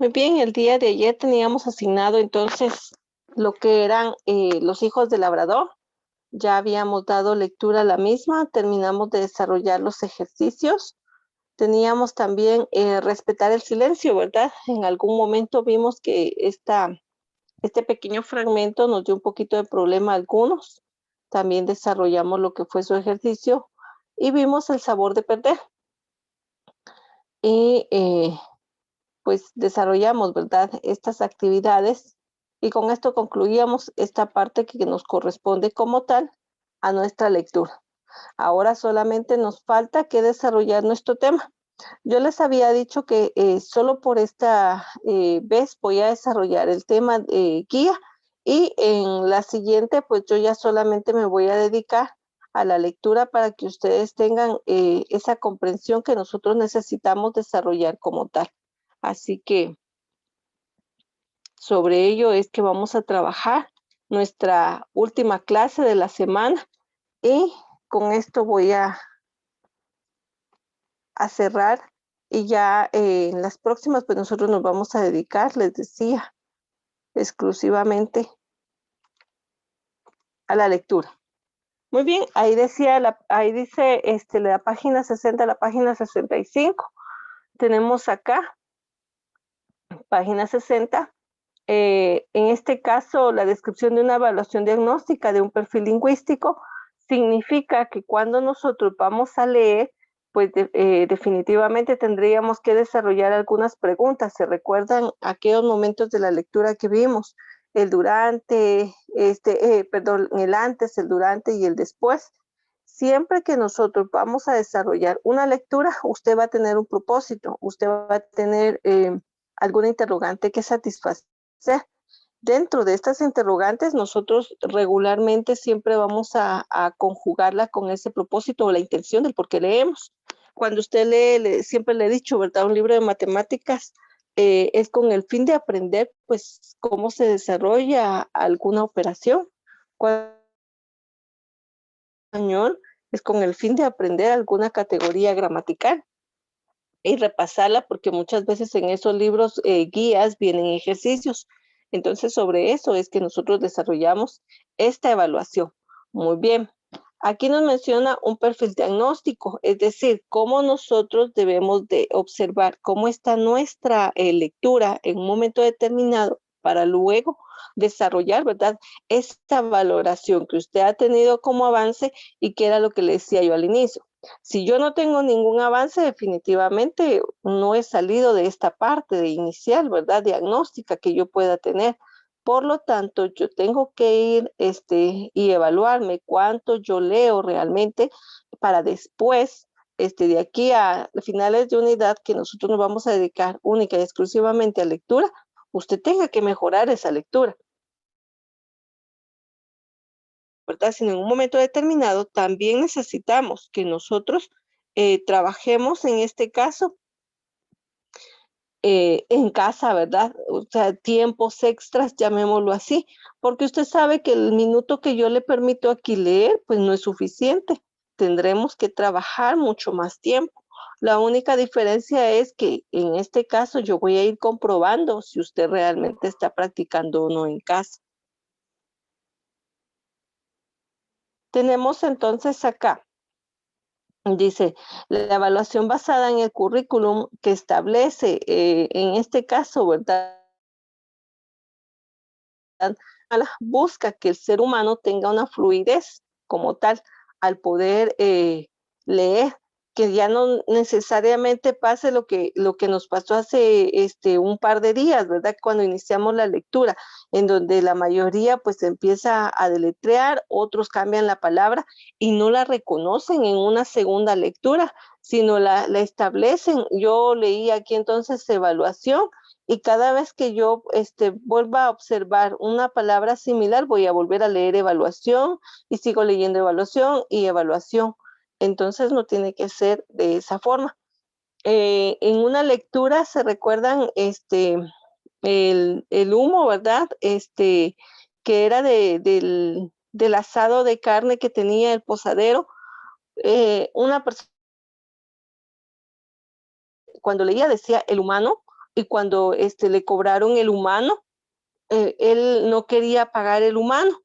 Muy bien, el día de ayer teníamos asignado entonces lo que eran los hijos del labrador. Ya habíamos dado lectura a la misma, terminamos de desarrollar los ejercicios. Teníamos también respetar el silencio, ¿verdad? En algún momento vimos que este pequeño fragmento nos dio un poquito de problema a algunos. También desarrollamos lo que fue su ejercicio y vimos el sabor de perder. Y pues desarrollamos, ¿verdad? Estas actividades y con esto concluíamos esta parte que nos corresponde como tal a nuestra lectura. Ahora solamente nos falta que desarrollar nuestro tema. Yo les había dicho que solo por esta vez voy a desarrollar el tema de guía y en la siguiente pues yo ya solamente me voy a dedicar a la lectura para que ustedes tengan esa comprensión que nosotros necesitamos desarrollar como tal. Así que sobre ello es que vamos a trabajar nuestra última clase de la semana y con esto voy a cerrar y ya en las próximas pues nosotros nos vamos a dedicar, les decía, exclusivamente a la lectura. Muy bien, ahí decía, ahí dice la página 60, la página 65. Tenemos acá, página 60, en este caso, la descripción de una evaluación diagnóstica de un perfil lingüístico significa que cuando nosotros vamos a leer, pues definitivamente tendríamos que desarrollar algunas preguntas. ¿Se recuerdan aquellos momentos de la lectura que vimos? El durante, perdón, el antes, el durante y el después. Siempre que nosotros vamos a desarrollar una lectura, usted va a tener un propósito, usted va a tener alguna interrogante que satisfacer. Dentro de estas interrogantes, nosotros regularmente siempre vamos a conjugarla con ese propósito o la intención del por qué leemos. Cuando usted lee, siempre le he dicho, ¿verdad? Un libro de matemáticas es con el fin de aprender, pues, cómo se desarrolla alguna operación. Cuando español es con el fin de aprender alguna categoría gramatical y repasarla porque muchas veces en esos libros guías vienen ejercicios. Entonces, sobre eso es que nosotros desarrollamos esta evaluación. Muy bien. Aquí nos menciona un perfil diagnóstico, es decir, cómo nosotros debemos de observar cómo está nuestra lectura en un momento determinado para luego desarrollar, ¿verdad? Esta valoración que usted ha tenido como avance y que era lo que le decía yo al inicio. Si yo no tengo ningún avance, definitivamente no he salido de esta parte de inicial, ¿verdad? Diagnóstica que yo pueda tener. Por lo tanto, yo tengo que ir y evaluarme cuánto yo leo realmente para después, de aquí a finales de unidad, que nosotros nos vamos a dedicar única y exclusivamente a lectura, usted tenga que mejorar esa lectura, ¿verdad? Si en un momento determinado también necesitamos que nosotros trabajemos en este caso en casa, ¿verdad? O sea, tiempos extras, llamémoslo así, porque usted sabe que el minuto que yo le permito aquí leer, pues no es suficiente. Tendremos que trabajar mucho más tiempo. La única diferencia es que en este caso yo voy a ir comprobando si usted realmente está practicando o no en casa. Tenemos entonces acá, dice, la evaluación basada en el currículum que establece, en este caso, ¿verdad? Busca que el ser humano tenga una fluidez como tal al poder leer, que ya no necesariamente pase lo que nos pasó hace un par de días, ¿verdad? Cuando iniciamos la lectura, en donde la mayoría pues empieza a deletrear, otros cambian la palabra y no la reconocen en una segunda lectura, sino la establecen. Yo leí aquí entonces evaluación y cada vez que yo vuelva a observar una palabra similar, voy a volver a leer evaluación y sigo leyendo evaluación y evaluación. Entonces no tiene que ser de esa forma. En una lectura se recuerdan el humo, ¿verdad? Que era del asado de carne que tenía el posadero. Una persona cuando leía decía el humano, y cuando le cobraron el humano, él no quería pagar el humano.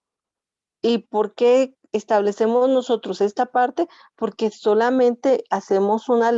¿Y por qué establecemos nosotros esta parte? Porque solamente hacemos una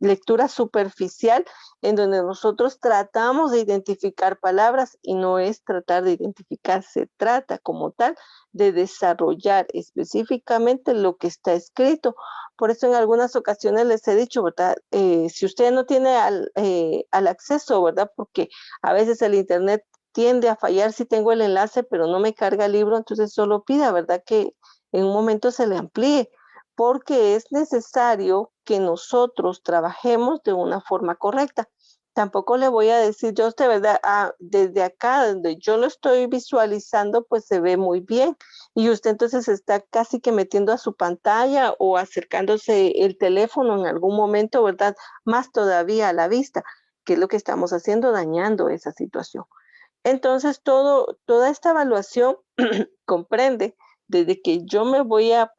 lectura superficial en donde nosotros tratamos de identificar palabras y no es tratar de identificar, se trata como tal de desarrollar específicamente lo que está escrito. Por eso en algunas ocasiones les he dicho, ¿verdad? Si usted no tiene al acceso, ¿verdad? Porque a veces el internet tiende a fallar si tengo el enlace, pero no me carga el libro, entonces solo pida, ¿verdad? Que en un momento se le amplíe, porque es necesario que nosotros trabajemos de una forma correcta. Tampoco le voy a decir yo a usted, ¿verdad? Desde acá, donde yo lo estoy visualizando, pues se ve muy bien. Y usted entonces está casi que metiendo a su pantalla o acercándose el teléfono en algún momento, ¿verdad? Más todavía a la vista, que es lo que estamos haciendo, dañando esa situación. Entonces, toda esta evaluación comprende desde que yo me voy a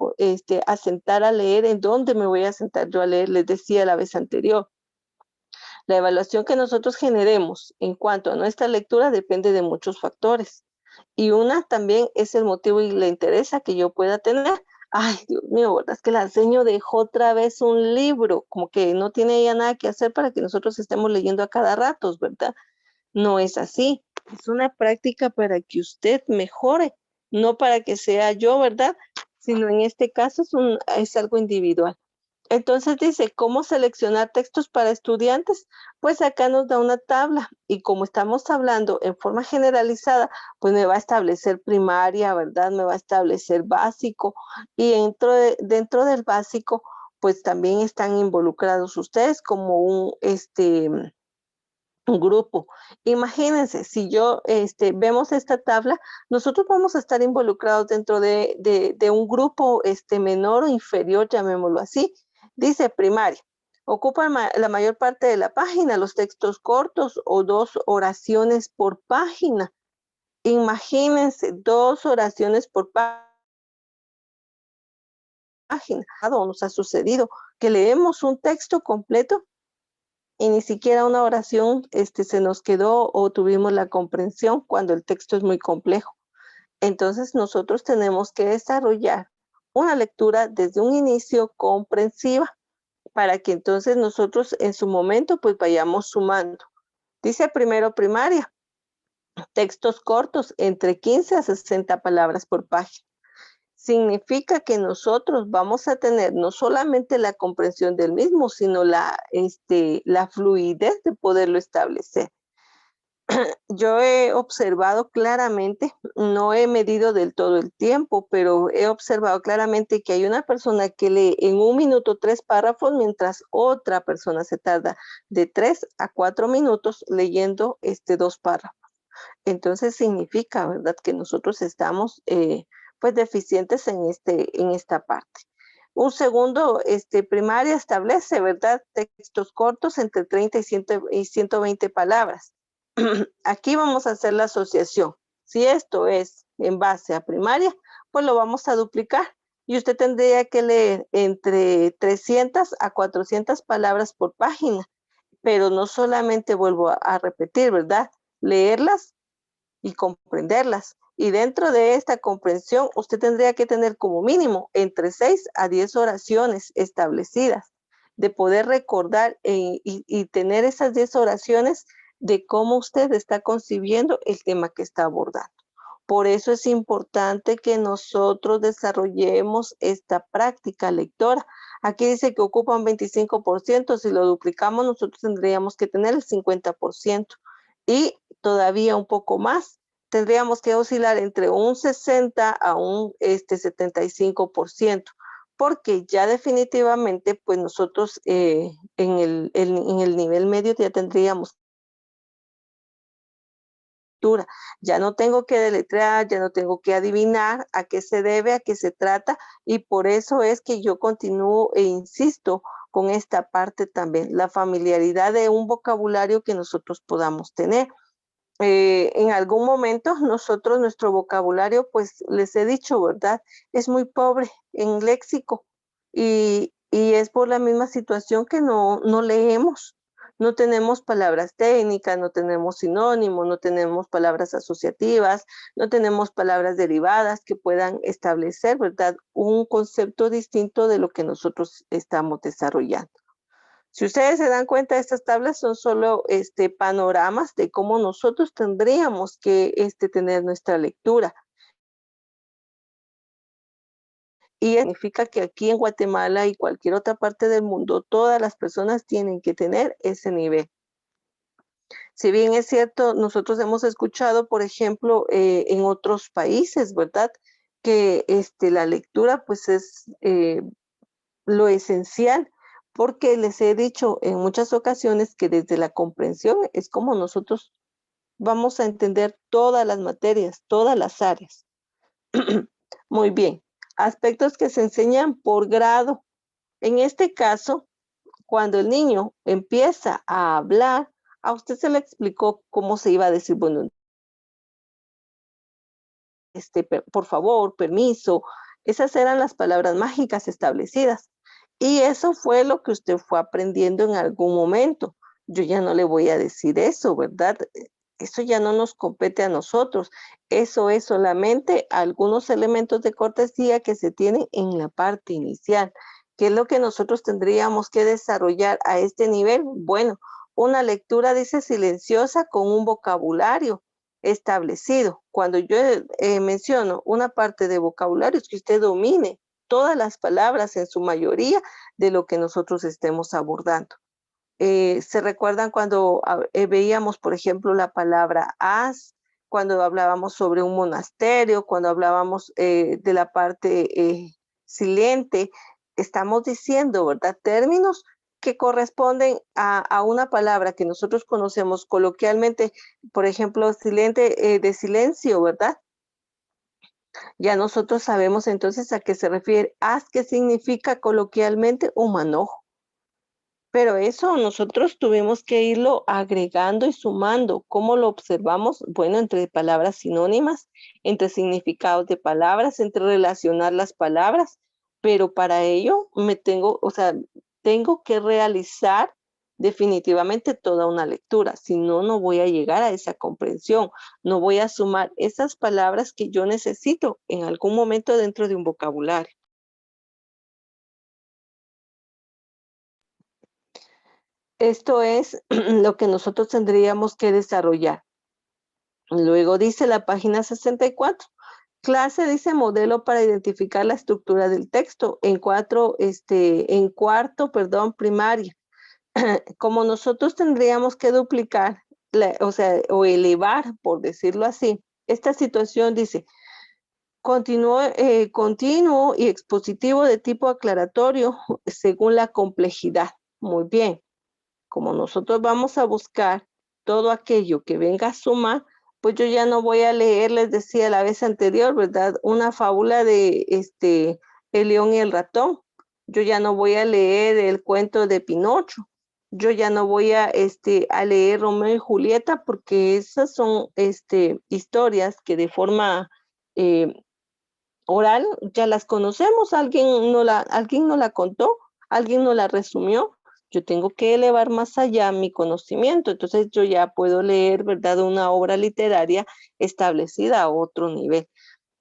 sentar a leer, en dónde me voy a sentar yo a leer, les decía la vez anterior. La evaluación que nosotros generemos en cuanto a nuestra lectura depende de muchos factores. Y una también es el motivo y la interés que yo pueda tener. Ay, Dios mío, ¿verdad? Es que la seño dejó otra vez un libro, como que no tiene ya nada que hacer para que nosotros estemos leyendo a cada rato, ¿verdad? No es así. Es una práctica para que usted mejore, no para que sea yo, ¿verdad? Sino en este caso es algo individual. Entonces dice, ¿cómo seleccionar textos para estudiantes? Pues acá nos da una tabla y como estamos hablando en forma generalizada, pues me va a establecer primaria, ¿verdad? Me va a establecer básico y dentro del básico, pues también están involucrados ustedes como un grupo. Imagínense, si yo vemos esta tabla, nosotros vamos a estar involucrados dentro de un grupo menor o inferior, llamémoslo así. Dice primaria. Ocupa la mayor parte de la página, los textos cortos o 2 oraciones por página. Imagínense, 2 oraciones por página. Nos ha sucedido que leemos un texto completo y ni siquiera una oración se nos quedó o tuvimos la comprensión cuando el texto es muy complejo. Entonces nosotros tenemos que desarrollar una lectura desde un inicio comprensiva para que entonces nosotros en su momento pues vayamos sumando. Dice primero primaria, textos cortos entre 15 a 60 palabras por página. Significa que nosotros vamos a tener no solamente la comprensión del mismo, sino la fluidez de poderlo establecer. Yo he observado claramente, no he medido del todo el tiempo, pero he observado claramente que hay una persona que lee en 1 minuto 3 párrafos, mientras otra persona se tarda de 3 a 4 minutos leyendo 2 párrafos. Entonces significa, ¿verdad?, que nosotros estamos pues deficientes en esta parte. Un segundo, primaria establece, ¿verdad?, textos cortos entre 30 y 120 palabras. Aquí vamos a hacer la asociación. Si esto es en base a primaria, pues lo vamos a duplicar. Y usted tendría que leer entre 300 a 400 palabras por página. Pero no solamente vuelvo a repetir, ¿verdad? Leerlas y comprenderlas. Y dentro de esta comprensión, usted tendría que tener como mínimo entre 6 a 10 oraciones establecidas, de poder recordar y tener esas 10 oraciones de cómo usted está concibiendo el tema que está abordando. Por eso es importante que nosotros desarrollemos esta práctica lectora. Aquí dice que ocupa un 25%, si lo duplicamos nosotros tendríamos que tener el 50% y todavía un poco más. Tendríamos que oscilar entre un 60 a un 75%, porque ya definitivamente pues nosotros en el nivel medio ya tendríamos lectura. Ya no tengo que deletrear, ya no tengo que adivinar a qué se debe, a qué se trata, y por eso es que yo continúo e insisto con esta parte también, la familiaridad de un vocabulario que nosotros podamos tener. En algún momento nosotros, nuestro vocabulario, pues les he dicho, ¿verdad? Es muy pobre en léxico y es por la misma situación que no leemos. No tenemos palabras técnicas, no tenemos sinónimos, no tenemos palabras asociativas, no tenemos palabras derivadas que puedan establecer, ¿verdad?, un concepto distinto de lo que nosotros estamos desarrollando. Si ustedes se dan cuenta, estas tablas son solo panoramas de cómo nosotros tendríamos que tener nuestra lectura. Y significa que aquí en Guatemala y cualquier otra parte del mundo, todas las personas tienen que tener ese nivel. Si bien es cierto, nosotros hemos escuchado, por ejemplo, en otros países, ¿verdad?, que la lectura pues es lo esencial, porque les he dicho en muchas ocasiones que desde la comprensión es como nosotros vamos a entender todas las materias, todas las áreas. Muy bien, aspectos que se enseñan por grado. En este caso, cuando el niño empieza a hablar, a usted se le explicó cómo se iba a decir, bueno, por favor, permiso, esas eran las palabras mágicas establecidas. Y eso fue lo que usted fue aprendiendo en algún momento. Yo ya no le voy a decir eso, ¿verdad? Eso ya no nos compete a nosotros. Eso es solamente algunos elementos de cortesía que se tienen en la parte inicial. ¿Qué es lo que nosotros tendríamos que desarrollar a este nivel? Bueno, una lectura, dice, silenciosa con un vocabulario establecido. Cuando yo menciono una parte de vocabulario, es que usted domine todas las palabras en su mayoría de lo que nosotros estemos abordando. ¿Se recuerdan cuando veíamos, por ejemplo, la palabra as, cuando hablábamos sobre un monasterio, cuando hablábamos de la parte silente? Estamos diciendo, ¿verdad?, términos que corresponden a una palabra que nosotros conocemos coloquialmente, por ejemplo, silente, de silencio, ¿verdad? Ya nosotros sabemos entonces a qué se refiere. As, que significa coloquialmente un manojo. Pero eso nosotros tuvimos que irlo agregando y sumando. ¿Cómo lo observamos? Bueno, entre palabras sinónimas, entre significados de palabras, entre relacionar las palabras, pero para ello o sea, tengo que realizar definitivamente toda una lectura, si no, no voy a llegar a esa comprensión, no voy a sumar esas palabras que yo necesito en algún momento dentro de un vocabulario. Esto es lo que nosotros tendríamos que desarrollar. Luego dice la página 64. Clase dice modelo para identificar la estructura del texto en cuarto, perdón, primaria. Como nosotros tendríamos que duplicar, o sea, o elevar, por decirlo así, esta situación dice, continuo y expositivo de tipo aclaratorio según la complejidad. Muy bien. Como nosotros vamos a buscar todo aquello que venga a sumar, pues yo ya no voy a leer, les decía la vez anterior, ¿verdad?, una fábula de El león y el ratón. Yo ya no voy a leer el cuento de Pinocho. Yo ya no voy a leer Romeo y Julieta, porque esas son historias que de forma eh, oral ya las conocemos, alguien no la contó, alguien no la resumió. Yo tengo que elevar más allá mi conocimiento, entonces yo ya puedo leer, ¿verdad?, una obra literaria establecida a otro nivel.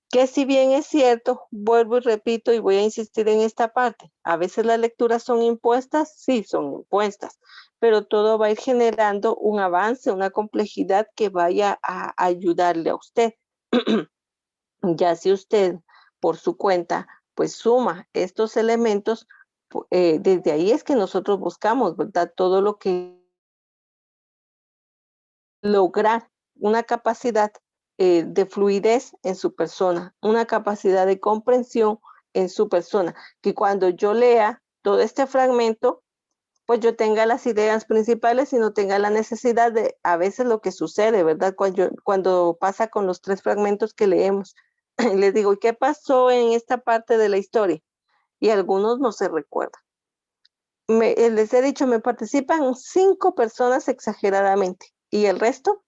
Que si bien es cierto, vuelvo y repito y voy a insistir en esta parte, a veces las lecturas son impuestas, sí son impuestas, pero todo va a ir generando un avance, una complejidad que vaya a ayudarle a usted. Ya si usted por su cuenta pues suma estos elementos, desde ahí es que nosotros buscamos, ¿verdad? Todo lo que lograr una capacidad de fluidez en su persona, una capacidad de comprensión en su persona, que cuando yo lea todo este fragmento, pues yo tenga las ideas principales y no tenga la necesidad de, a veces lo que sucede, ¿verdad? Cuando pasa con los 3 fragmentos que leemos, les digo, ¿y qué pasó en esta parte de la historia? Y algunos no se recuerdan. Les he dicho, me participan 5 personas exageradamente, y el resto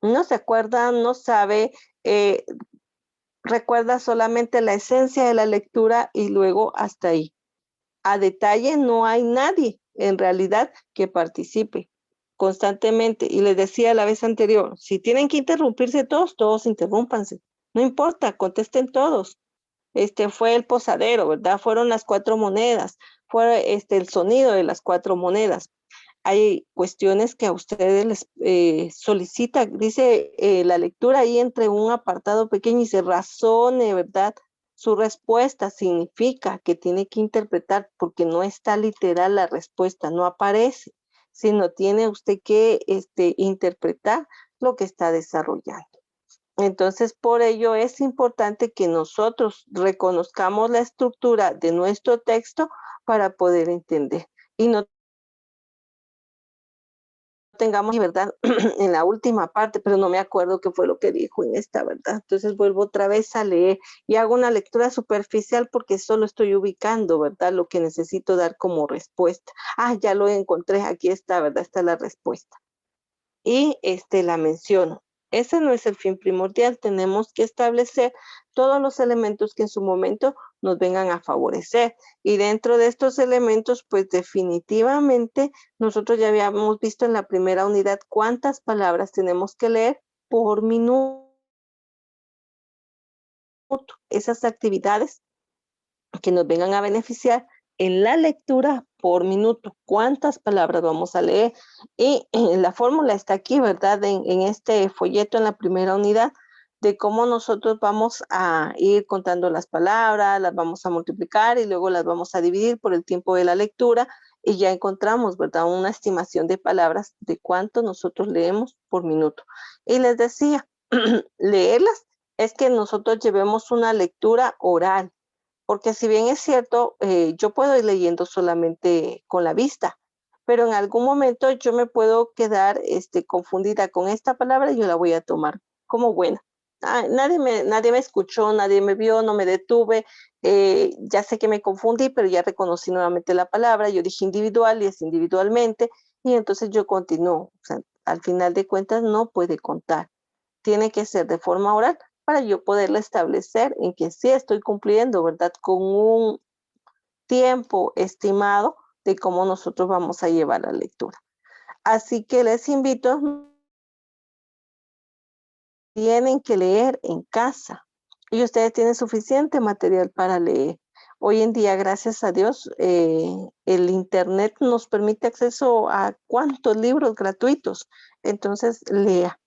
no se acuerda, no sabe, eh, recuerda solamente la esencia de la lectura y luego hasta ahí. A detalle no hay nadie en realidad que participe. constantemente. Y les decía la vez anterior, si tienen que interrumpirse todos, todos interrúmpanse. No importa, contesten todos. Fue el posadero, ¿verdad? Fueron las 4 monedas, fue el sonido de las 4 monedas. Hay cuestiones que a ustedes les solicita, dice la lectura ahí entre un apartado pequeño y se razone, ¿verdad? Su respuesta significa que tiene que interpretar porque no está literal la respuesta, no aparece, sino tiene usted que interpretar lo que está desarrollando. Entonces, por ello es importante que nosotros reconozcamos la estructura de nuestro texto para poder entender y no tengamos verdad en la última parte, pero no me acuerdo qué fue lo que dijo en esta, ¿verdad? Entonces vuelvo otra vez a leer y hago una lectura superficial porque solo estoy ubicando, ¿verdad? Lo que necesito dar como respuesta. Ah, ya lo encontré, aquí está, ¿verdad? Está la respuesta. Y la menciono. Ese no es el fin primordial, tenemos que establecer todos los elementos que en su momento nos vengan a favorecer. Y dentro de estos elementos, pues definitivamente nosotros ya habíamos visto en la primera unidad cuántas palabras tenemos que leer por minuto. Esas actividades que nos vengan a beneficiar en la lectura por minuto, cuántas palabras vamos a leer. Y la fórmula está aquí, ¿verdad? En este folleto, en la primera unidad, de cómo nosotros vamos a ir contando las palabras, las vamos a multiplicar y luego las vamos a dividir por el tiempo de la lectura y ya encontramos, ¿verdad? Una estimación de palabras de cuánto nosotros leemos por minuto. Y les decía, leerlas es que nosotros llevemos una lectura oral, porque si bien es cierto, yo puedo ir leyendo solamente con la vista, pero en algún momento yo me puedo quedar confundida con esta palabra y yo la voy a tomar como buena. Ah, nadie me escuchó, nadie me vio, no me detuve, ya sé que me confundí, pero ya reconocí nuevamente la palabra, yo dije individual y es individualmente, y entonces yo continúo. O sea, al final de cuentas no puede contar, tiene que ser de forma oral para yo poderla establecer en que sí estoy cumpliendo, ¿verdad? Con un tiempo estimado de cómo nosotros vamos a llevar la lectura. Así que les invito, tienen que leer en casa y ustedes tienen suficiente material para leer. Hoy en día, gracias a Dios, el Internet nos permite acceso a cuantos libros gratuitos. Entonces, lea.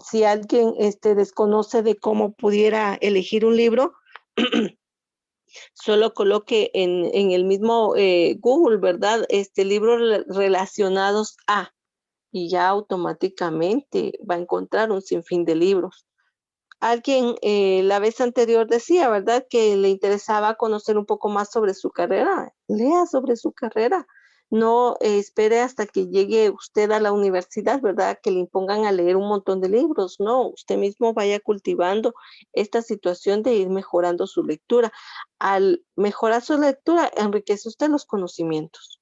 Si alguien desconoce de cómo pudiera elegir un libro, solo coloque en el mismo Google, ¿verdad? Libros relacionados a, y ya automáticamente va a encontrar un sinfín de libros. Alguien la vez anterior decía, ¿verdad? Que le interesaba conocer un poco más sobre su carrera. Lea sobre su carrera. No espere hasta que llegue usted a la universidad, ¿verdad? Que le impongan a leer un montón de libros. No, usted mismo vaya cultivando esta situación de ir mejorando su lectura. Al mejorar su lectura, enriquece usted los conocimientos.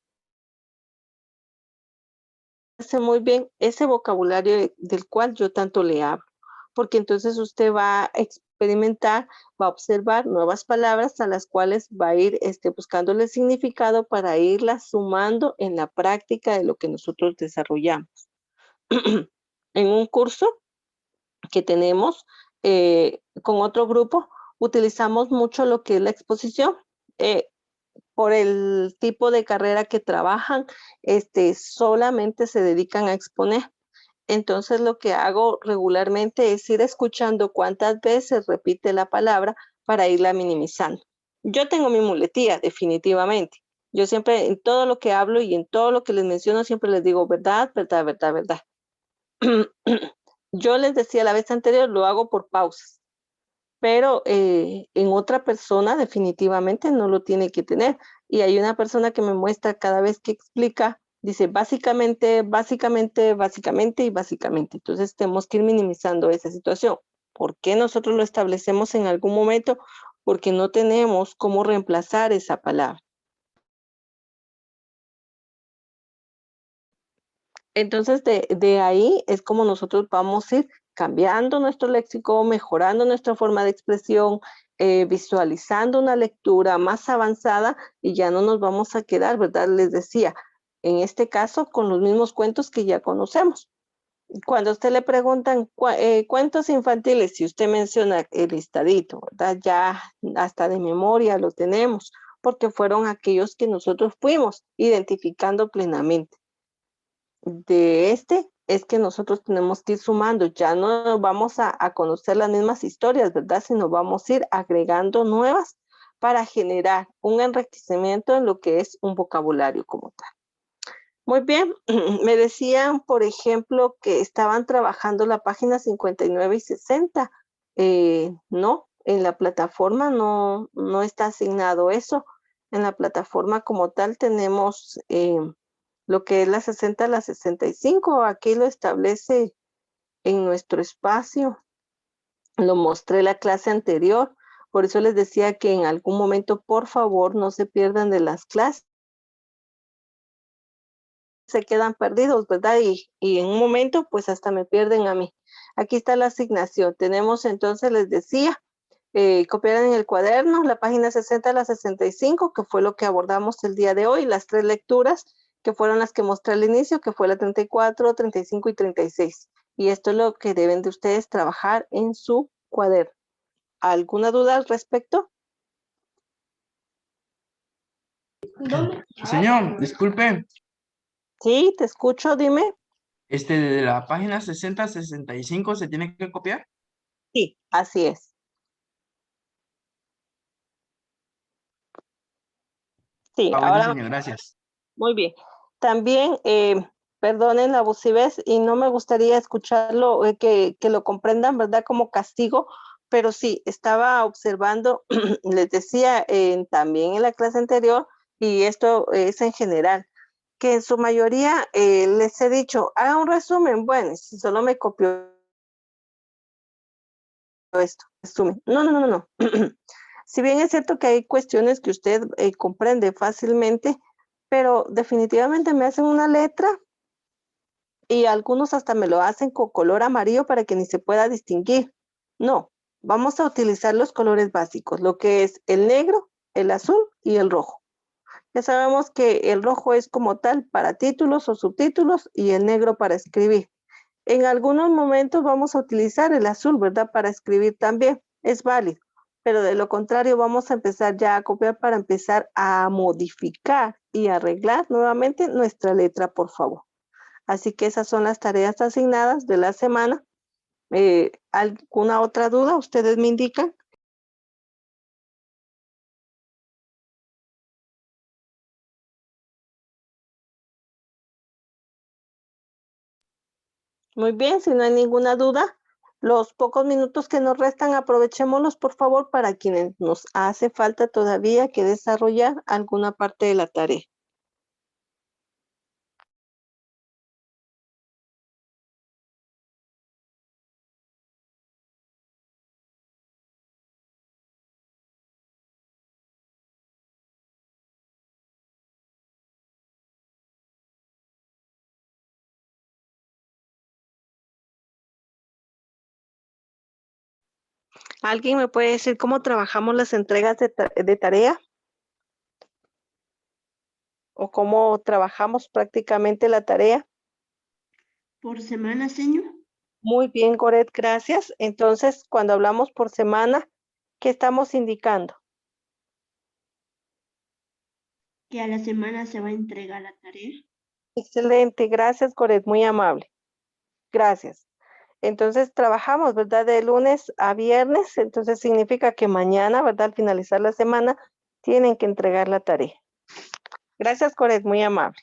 Hace muy bien ese vocabulario del cual yo tanto le hablo, porque entonces usted va a experimentar, va a observar nuevas palabras a las cuales va a ir buscándole significado para irlas sumando en la práctica de lo que nosotros desarrollamos. En un curso que tenemos con otro grupo, utilizamos mucho lo que es la exposición. Por el tipo de carrera que trabajan, solamente se dedican a exponer. Entonces lo que hago regularmente es ir escuchando cuántas veces repite la palabra para irla minimizando. Yo tengo mi muletilla, definitivamente. Yo siempre en todo lo que hablo y en todo lo que les menciono, siempre les digo verdad, verdad, verdad, verdad. Yo les decía la vez anterior, lo hago por pausas, pero en otra persona definitivamente no lo tiene que tener. Y hay una persona que me muestra cada vez que explica, dice básicamente, básicamente, básicamente y básicamente. Entonces tenemos que ir minimizando esa situación. ¿Por qué nosotros lo establecemos en algún momento? Porque no tenemos cómo reemplazar esa palabra. Entonces, de ahí es como nosotros vamos a ir cambiando nuestro léxico, mejorando nuestra forma de expresión, visualizando una lectura más avanzada y ya no nos vamos a quedar, ¿verdad? Les decía, en este caso con los mismos cuentos que ya conocemos. Cuando a usted le preguntan cuentos infantiles, si usted menciona el listadito, ¿verdad? Ya hasta de memoria lo tenemos, porque fueron aquellos que nosotros fuimos identificando plenamente. De este es que nosotros tenemos que ir sumando, ya no vamos a conocer las mismas historias, ¿verdad? Sino vamos a ir agregando nuevas para generar un enriquecimiento en lo que es un vocabulario como tal. Muy bien, me decían, por ejemplo, que estaban trabajando la página 59 y 60. No, en la plataforma no está asignado eso. En la plataforma como tal tenemos lo que es la 60 a la 65. Aquí lo establece en nuestro espacio. Lo mostré la clase anterior. Por eso les decía que en algún momento, por favor, no se pierdan de las clases. Se quedan perdidos, ¿verdad? Y en un momento, pues hasta me pierden a mí. Aquí está la asignación. Tenemos entonces, les decía, copiar en el cuaderno la página 60 a la 65, que fue lo que abordamos el día de hoy, las 3 lecturas, que fueron las que mostré al inicio, que fue la 34, 35 y 36. Y esto es lo que deben de ustedes trabajar en su cuaderno. ¿Alguna duda al respecto? Señor, disculpe, Sí, te escucho, dime. de la página 60 a 65 se tiene que copiar. Sí, así es. Sí, Bueno, ahora señor, gracias. muy bien. También, perdonen la abusividad y no me gustaría escucharlo, que lo comprendan, ¿verdad? Como castigo, pero sí, estaba observando, les decía también en la clase anterior, y esto es en general, que en su mayoría les he dicho, haga un resumen. Bueno, si solo me copió esto, resumen. No, no, no, no, no. Si bien es cierto que hay cuestiones que usted comprende fácilmente, pero definitivamente me hacen una letra y algunos hasta me lo hacen con color amarillo para que ni se pueda distinguir. No, vamos a utilizar los colores básicos, lo que es el negro, el azul y el rojo. Ya sabemos que el rojo es como tal para títulos o subtítulos y el negro para escribir. En algunos momentos vamos a utilizar el azul, ¿verdad? Para escribir también, es válido, pero de lo contrario vamos a empezar ya a copiar para empezar a modificar y arreglar nuevamente nuestra letra, por favor. Así que esas son las tareas asignadas de la semana. ¿Alguna otra duda? Ustedes me indican. Muy bien, si no hay ninguna duda, los pocos minutos que nos restan, aprovechémoslos, por favor, para quienes nos hace falta todavía que desarrollar alguna parte de la tarea. ¿Alguien me puede decir cómo trabajamos las entregas de tarea o cómo trabajamos prácticamente la tarea? Por semana, señor, Muy bien, Goret, gracias. Entonces, cuando hablamos por semana, ¿qué estamos indicando? que a la semana se va a entregar la tarea. Excelente, gracias, Goret, muy amable. Gracias. Entonces, trabajamos, ¿verdad? De lunes a viernes, entonces significa que mañana, ¿verdad? Al finalizar la semana, tienen que entregar la tarea. Gracias, Goret, muy amable.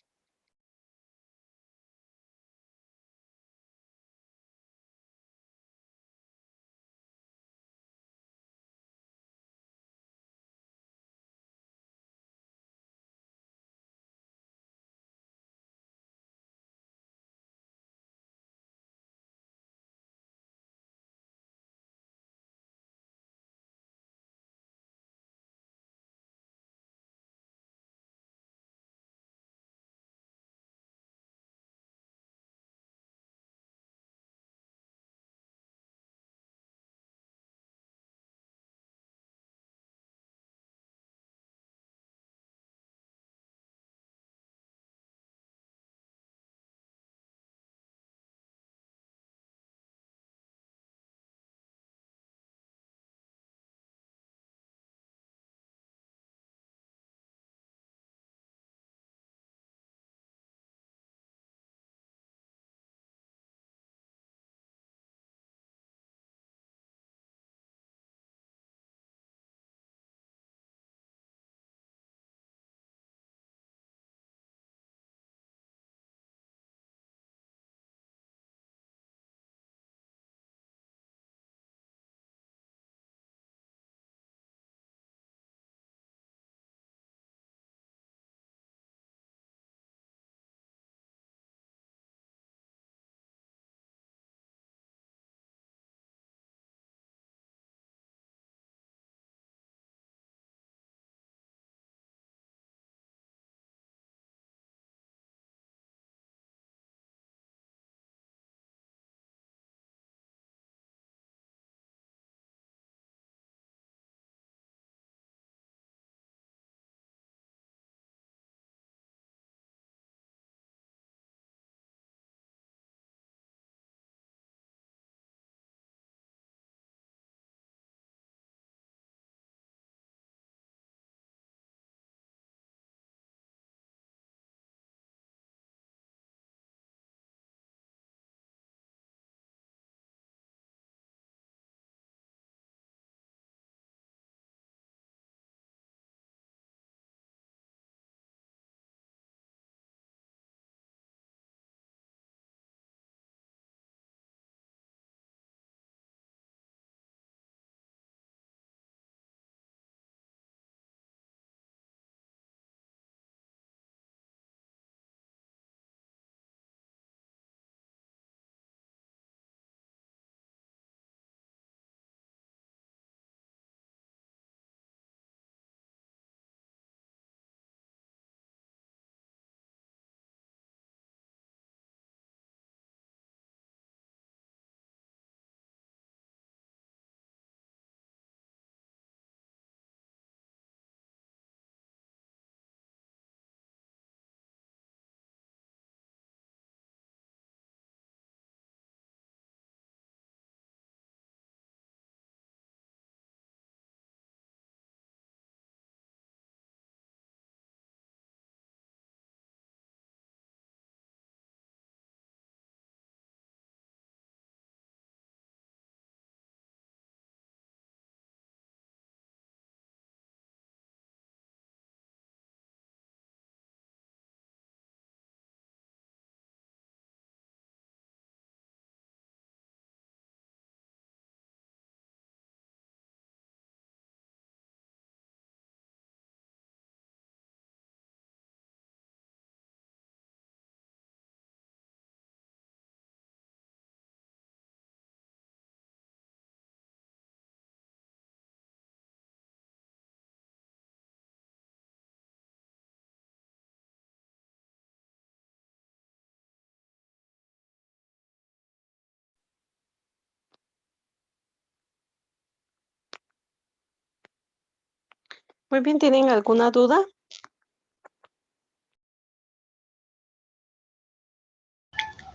Muy bien, ¿tienen alguna duda?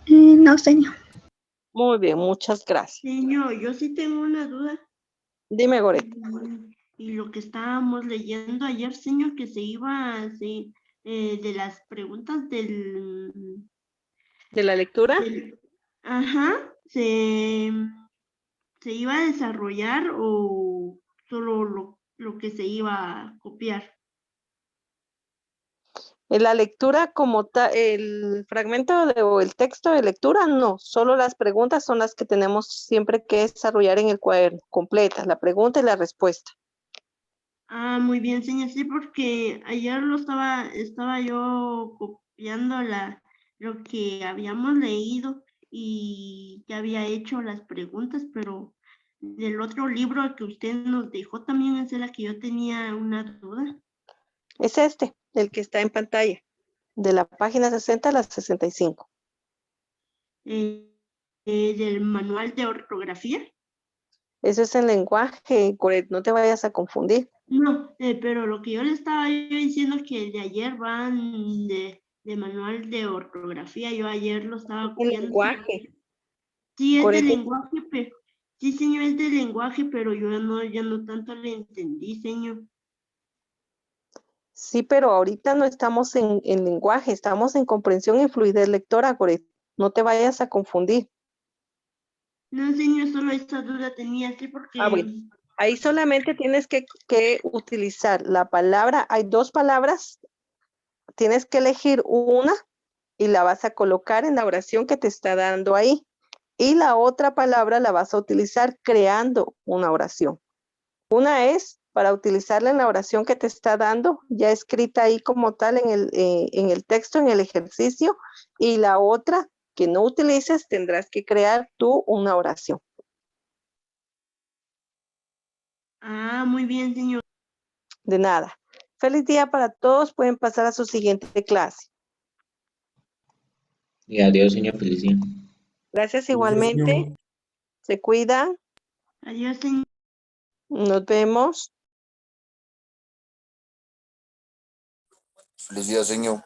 No, señor. Muy bien, muchas gracias. Señor, yo sí tengo una duda. Dime, Goret. Y lo que estábamos leyendo ayer, señor, que se iba de las preguntas ¿De la lectura? ajá, se iba a desarrollar o solo lo que se iba a copiar. En la lectura como tal, el fragmento o el texto de lectura, no, solo las preguntas son las que tenemos siempre que desarrollar en el cuaderno, completas, la pregunta y la respuesta. Ah, muy bien, señor, sí, porque ayer estaba yo copiando lo que habíamos leído y ya había hecho las preguntas, pero del otro libro que usted nos dejó también es de la que yo tenía una duda. Es este, el que está en pantalla, de la página 60 a la 65. Del manual de ortografía. Eso es el lenguaje, Goret, no te vayas a confundir. No, pero lo que yo le estaba yo diciendo que el de ayer van de manual de ortografía, yo ayer lo estaba El copiando. lenguaje. Sí, es de Goret, lenguaje, pero sí, señor, es de lenguaje, pero yo ya no tanto le entendí, señor. sí, pero ahorita no estamos en lenguaje, estamos en comprensión y fluidez lectora, Goret. No te vayas a confundir. No, señor, solo esta duda tenía, sí, porque Bueno, ahí solamente tienes que utilizar la palabra, hay dos palabras, tienes que elegir una y la vas a colocar en la oración que te está dando ahí. Y la otra palabra la vas a utilizar creando una oración. Una es para utilizarla en la oración que te está dando, ya escrita ahí como tal en el texto, en el ejercicio, y la otra que no utilices, tendrás que crear tú una oración. muy bien, señor. De nada. Feliz día para todos. Pueden pasar a su siguiente clase. Y adiós, señor. Feliz día. Gracias Feliz día, igualmente. señor. Se cuidan. Adiós, señor. Nos vemos. Feliz día, señor.